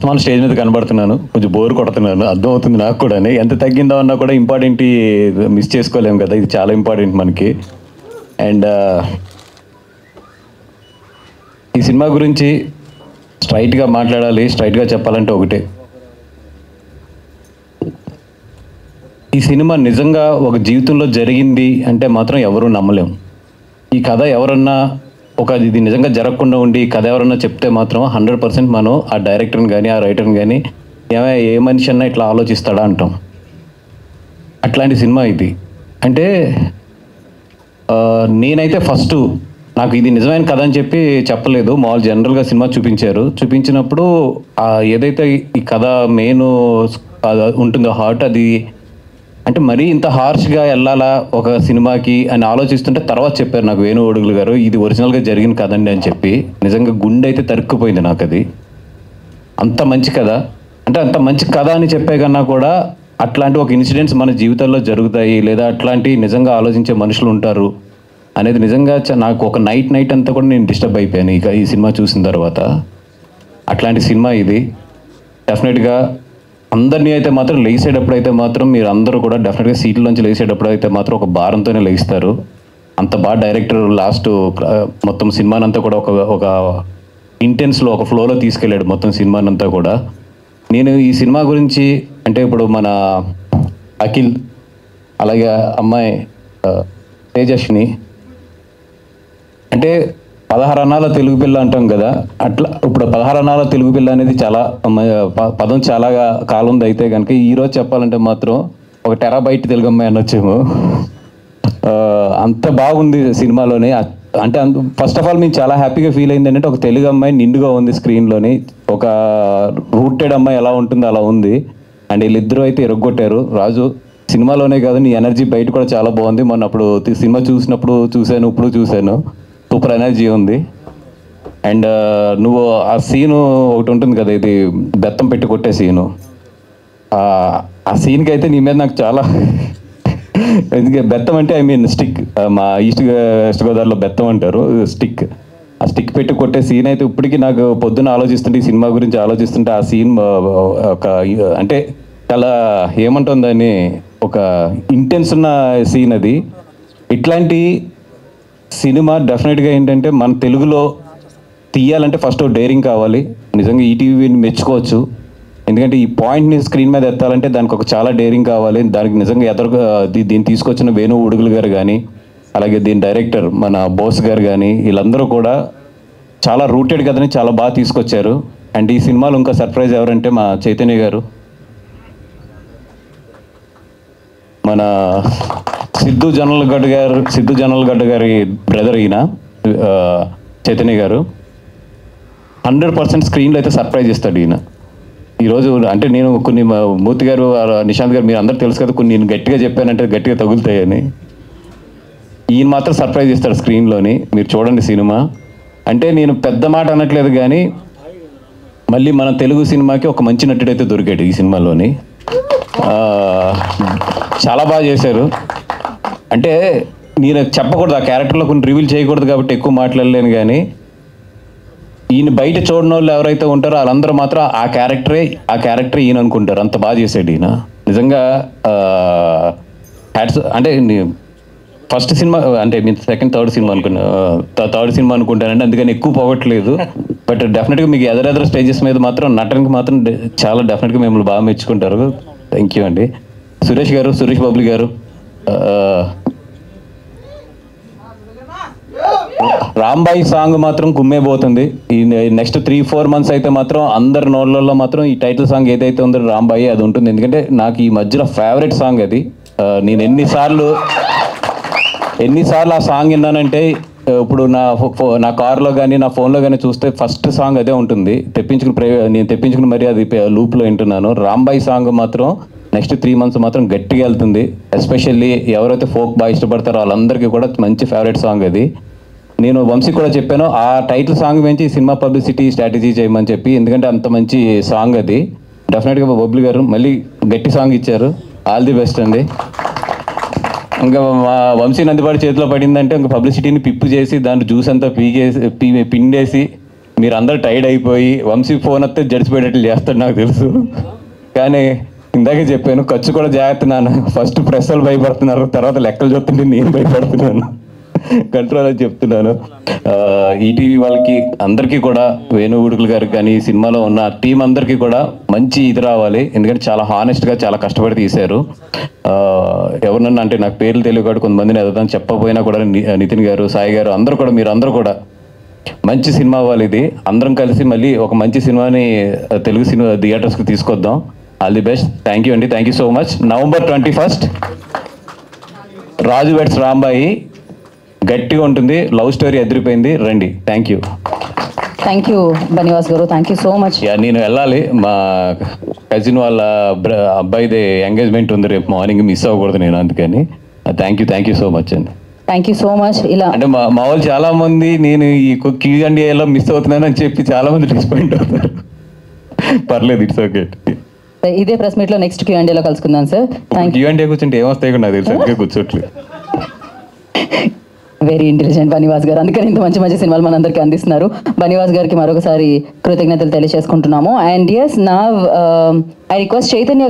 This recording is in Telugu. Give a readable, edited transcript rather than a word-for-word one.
మన స్టేజ్ మీద కనబడుతున్నాను, కొంచెం బోర్ కొడుతున్నాను, అర్థమవుతుంది నాకు కూడా. ఎంత తగ్గిందో అన్నా కూడా ఇంపార్టెంట్ మిస్ చేసుకోలేము కదా, ఇది చాలా ఇంపార్టెంట్ మనకి. అండ్ ఈ సినిమా గురించి స్ట్రైట్గా మాట్లాడాలి, స్ట్రైట్గా చెప్పాలంటే ఒకటే, ఈ సినిమా నిజంగా ఒక జీవితంలో జరిగింది అంటే మాత్రం ఎవరూ నమ్మలేం. ఈ కథ ఎవరన్నా ఇది నిజంగా జరగకుండా ఉండి కథ ఎవరన్నా చెప్తే మాత్రం 100% మనం ఆ డైరెక్టర్ని కానీ ఆ రైటర్ని కానీ ఏ మనిషి అన్నా ఇట్లా ఆలోచిస్తాడా అంటాం. అట్లాంటి సినిమా ఇది. అంటే నేనైతే ఫస్ట్ నాకు ఇది నిజమైన కథ అని చెప్పి చెప్పలేదు, మామూలు జనరల్గా సినిమా చూపించినప్పుడు ఏదైతే ఈ కథ మెయిన్ ఉంటుందో హార్ట్, అది అంటే మరీ ఇంత హార్ష్గా వెళ్ళాలా ఒక సినిమాకి అని ఆలోచిస్తుంటే తర్వాత చెప్పారు నాకు వేణు ఓడుగులు గారు, ఇది ఒరిజినల్గా జరిగిన కథండి అని చెప్పి. నిజంగా గుండె అయితే తరుక్కుపోయింది నాకు. అది అంత మంచి కథ, అంటే అంత మంచి కథ అని చెప్పే కన్నా కూడా అట్లాంటి ఒక ఇన్సిడెంట్స్ మన జీవితాల్లో జరుగుతాయి, లేదా అట్లాంటి నిజంగా ఆలోచించే మనుషులు ఉంటారు అనేది నిజంగా నాకు ఒక నైట్ అంతా కూడా నేను డిస్టర్బ్ అయిపోయాను ఇక ఈ సినిమా చూసిన తర్వాత. అట్లాంటి సినిమా ఇది. డెఫినెట్గా అందరినీ అయితే మాత్రం లేచేటప్పుడు అయితే మాత్రం మీరు అందరూ కూడా డెఫినెట్గా సీట్లోంచి లేచేటప్పుడు అయితే మాత్రం ఒక భారంతోనే లేస్తారు. అంత బాగా డైరెక్టర్ లాస్ట్ మొత్తం సినిమానంతా కూడా ఒక ఇంటెన్స్లో ఒక ఫ్లోలో తీసుకెళ్ళాడు మొత్తం సినిమానంతా కూడా. నేను ఈ సినిమా గురించి అంటే ఇప్పుడు మన అఖిల్, అలాగే అమ్మాయి తేజస్విని, అంటే 16 అన్నాల తెలుగు పిల్ల అంటాం కదా, అట్లా ఇప్పుడు 16 అన్నాల తెలుగు పిల్ల అనేది చాలా పదం చాలా కాలం ఉంది. అయితే కనుక ఈరోజు చెప్పాలంటే మాత్రం ఒక టెరాబైట్ తెలుగు అమ్మాయి అనొచ్చేమో, అంత బాగుంది సినిమాలోనే. అంటే ఫస్ట్ ఆఫ్ ఆల్ మేము చాలా హ్యాపీగా ఫీల్ అయింది ఏంటంటే ఒక తెలుగు అమ్మాయి నిండుగా ఉంది స్క్రీన్లోని, ఒక రూటెడ్ అమ్మాయి ఎలా ఉంటుందో అలా ఉంది. అండ్ వీళ్ళిద్దరూ అయితే ఎరగొట్టారు. రాజు సినిమాలోనే కాదు, నీ ఎనర్జీ బయట కూడా చాలా బాగుంది. మొన్న అప్పుడు సినిమా చూశాను, ఇప్పుడు చూశాను, సూపర్ ఎనర్జీ ఉంది. అండ్ నువ్వు ఆ సీను ఒకటి ఉంటుంది కదా, ఇది బెత్తం పెట్టి కొట్టే సీను, ఆ సీన్కి అయితే నీ మీద నాకు చాలా ఎందుకంటే బెత్తం అంటే ఐ మీన్ స్టిక్, మా ఈస్ట్ గోదావరిలో బెత్తం అంటారు, స్టిక్. ఆ స్టిక్ పెట్టి కొట్టే సీన్ అయితే ఇప్పటికీ నాకు పొద్దున్న ఆలోచిస్తుంటే, ఈ సినిమా గురించి ఆలోచిస్తుంటే ఆ సీన్ ఒక అంటే చాలా ఏమంటుందని ఒక ఇంటెన్స్ ఉన్న సీన్ అది. ఇట్లాంటి సినిమా డెఫినెట్గా ఏంటంటే మన తెలుగులో తీయాలంటే ఫస్ట్ డైరింగ్ కావాలి. నిజంగా ఈటీవీని మెచ్చుకోవచ్చు, ఎందుకంటే ఈ పాయింట్ని స్క్రీన్ మీద ఎత్తాలంటే దానికి ఒక చాలా డైరింగ్ కావాలి. దానికి నిజంగా దీన్ని తీసుకొచ్చిన వేణు ఉడుగులు గారు కానీ, అలాగే దీని డైరెక్టర్ మన బోస్ గారు కానీ, వీళ్ళందరూ కూడా చాలా రూటెడ్ కథని చాలా బాగా తీసుకొచ్చారు. అండ్ ఈ సినిమాలో ఇంకా సర్ప్రైజ్ ఎవరంటే మా చైతన్య గారు, మన సిద్ధు జొన్నలగడ్డ గారి బ్రదర్ ఈయన చైతన్య గారు. 100% స్క్రీన్లో అయితే సర్ప్రైజ్ ఇస్తాడు ఈయన. ఈరోజు అంటే నేను కొన్ని మూర్తి గారు, నిశాంత్ గారు, మీరు అందరూ తెలుసు కదా, కొన్ని నేను గట్టిగా చెప్పానంటే గట్టిగా తగులుతాయని, ఈయన మాత్రం సర్ప్రైజ్ ఇస్తాడు స్క్రీన్లోని. మీరు చూడండి సినిమా. అంటే నేను పెద్ద మాట అనట్లేదు కానీ మళ్ళీ మన తెలుగు సినిమాకి ఒక మంచి నటుడైతే దొరికాడు ఈ సినిమాలోని. చాలా బాగా చేశారు. అంటే నేను చెప్పకూడదు, ఆ క్యారెక్టర్లో కొన్ని రివీల్ చేయకూడదు కాబట్టి ఎక్కువ మాట్లాడలేను, కానీ ఈయన బయట చూడని వాళ్ళు ఎవరైతే ఉంటారో వాళ్ళందరూ మాత్రం ఆ క్యారెక్టరే ఈయన అనుకుంటారు, అంత బాగా చేశాడు ఈయన నిజంగా. అంటే ఫస్ట్ సినిమా అంటే మీ థర్డ్ సినిమా అనుకుంటానండి, అందుకని ఎక్కువ పోగొట్టలేదు. బట్ డెఫినెట్గా మీకు ఎదరెదర స్టేజెస్ మీద మాత్రం నటనకి మాత్రం చాలా డెఫినెట్గా మిమ్మల్ని బాగా మెచ్చుకుంటారు. థ్యాంక్ యూ అండి. సురేష్ బాబులు గారు, రాంబాయి సాంగ్ మాత్రం కుమ్మేపోతుంది. ఈ నెక్స్ట్ 3-4 months అయితే మాత్రం అందరి నోళ్ళల్లో మాత్రం ఈ టైటిల్ సాంగ్ ఏదైతే ఉందో రాంబాయి అది ఉంటుంది. ఎందుకంటే నాకు ఈ మధ్యలో ఫేవరెట్ సాంగ్ అది. నేను ఎన్నిసార్లు ఆ సాంగ్ విన్నానంటే, ఇప్పుడు నా కార్లో కానీ నా ఫోన్లో కానీ చూస్తే ఫస్ట్ సాంగ్ అదే ఉంటుంది. నేను తెప్పించుకుని మరీ అది లూప్లో వింటున్నాను. రాంబాయి సాంగ్ మాత్రం నెక్స్ట్ 3 months మాత్రం గట్టిగా వెళ్తుంది. ఎస్పెషల్లీ ఎవరైతే ఫోక్ బాగా ఇష్టపడతారో వాళ్ళందరికీ కూడా మంచి ఫేవరెట్ సాంగ్ అది. నేను వంశీ కూడా చెప్పాను, ఆ టైటిల్ సాంగ్ గురించి సినిమా పబ్లిసిటీ స్ట్రాటజీ చేయమని చెప్పి, ఎందుకంటే అంత మంచి సాంగ్ అది. డెఫినెట్గా బొబ్లీ గారు మళ్ళీ గట్టి సాంగ్ ఇచ్చారు. ఆల్ ది బెస్ట్ అండి. ఇంకా మా వంశీ నందిపాటి చేతిలో పడిందంటే ఇంకా పబ్లిసిటీని పిప్పు చేసి దాంట్లో జ్యూస్ అంతా పిండేసి మీరందరూ టైర్డ్ అయిపోయి వంశీ ఫోన్ వస్తే జడిచిపోయేటట్లు చేస్తాడు నాకు తెలుసు. కానీ ఇందాకే చెప్పాను, ఖర్చు కూడా జాగ్రత్త నాన్న. ఫస్ట్ ప్రెస్సలు భయపడుతున్నారు, తర్వాత లెక్కలు చూస్తుంటే నేను భయపడుతున్నాను. కంట్రోల్ అని చెప్తున్నాను. ఈటీవీ వాళ్ళకి అందరికీ కూడా, వేణుగుడుకులు గారికి కానీ సినిమాలో ఉన్న టీం అందరికీ కూడా మంచి ఇది రావాలి. ఎందుకంటే చాలా హానెస్ట్గా చాలా కష్టపడి తీశారు. ఎవరినన్నా అంటే నాకు పేర్లు తెలియదు, కొంతమందిని ఎదుగుతాను చెప్పకపోయినా కూడా నితిన్ గారు, సాయి గారు అందరూ కూడా, మీరు అందరూ కూడా మంచి సినిమా అవ్వాలి. ఇది అందరం కలిసి మళ్ళీ ఒక మంచి సినిమాని తెలుగు సినిమా థియేటర్స్కి తీసుకొద్దాం. All the best. Thank you అండి, thank you so much. November 21 Raju weds Rambai గట్టిగా ఉంటుంది, లవ్ స్టోరీ ఎదిరిపోయింది, రండి. Thank you. థ్యాంక్ యూ బనివాస్ గారు, థ్యాంక్ యూ సో మచ్. నేను వెళ్ళాలి, మా కజిన్ వాళ్ళ అబ్బాయిది ఎంగేజ్మెంట్ ఉంది రేపు మార్నింగ్, మిస్ అవ్వకూడదు నేను, అందుకని థ్యాంక్ యూ సో మచ్ అండి. Thank you so much. ఇలా అంటే మా వాళ్ళు చాలా మంది నేను ఈ Q&Aలో మిస్ అవుతున్నాను అని చెప్పి చాలా మంది డిసప్పాయింట్ అవుతారు. పర్లేదు, ఇట్స్ ఓకే. ఇదే ప్రెస్ మీట్ లో నెక్స్ట్ Q&Aలో కలుసుకుందాం సార్. Q&A కూర్చుంటే ఏమొస్తాయి కూడా నాకు తెలుసు, అందుకే కూర్చోట్లేదు. వెరీ ఇంటెలిజెంట్ బనివాస్ గారు, అందుకని ఇంత మంచి మంచి సినిమాలు మనందరికీ అందిస్తున్నారు. బనివాస్ గారికి మరొకసారి కృతజ్ఞతలు తెలియజేసుకుంటున్నాము. అండ్ ఎస్, నా ఐ రిక్వెస్ట్ చైతన్య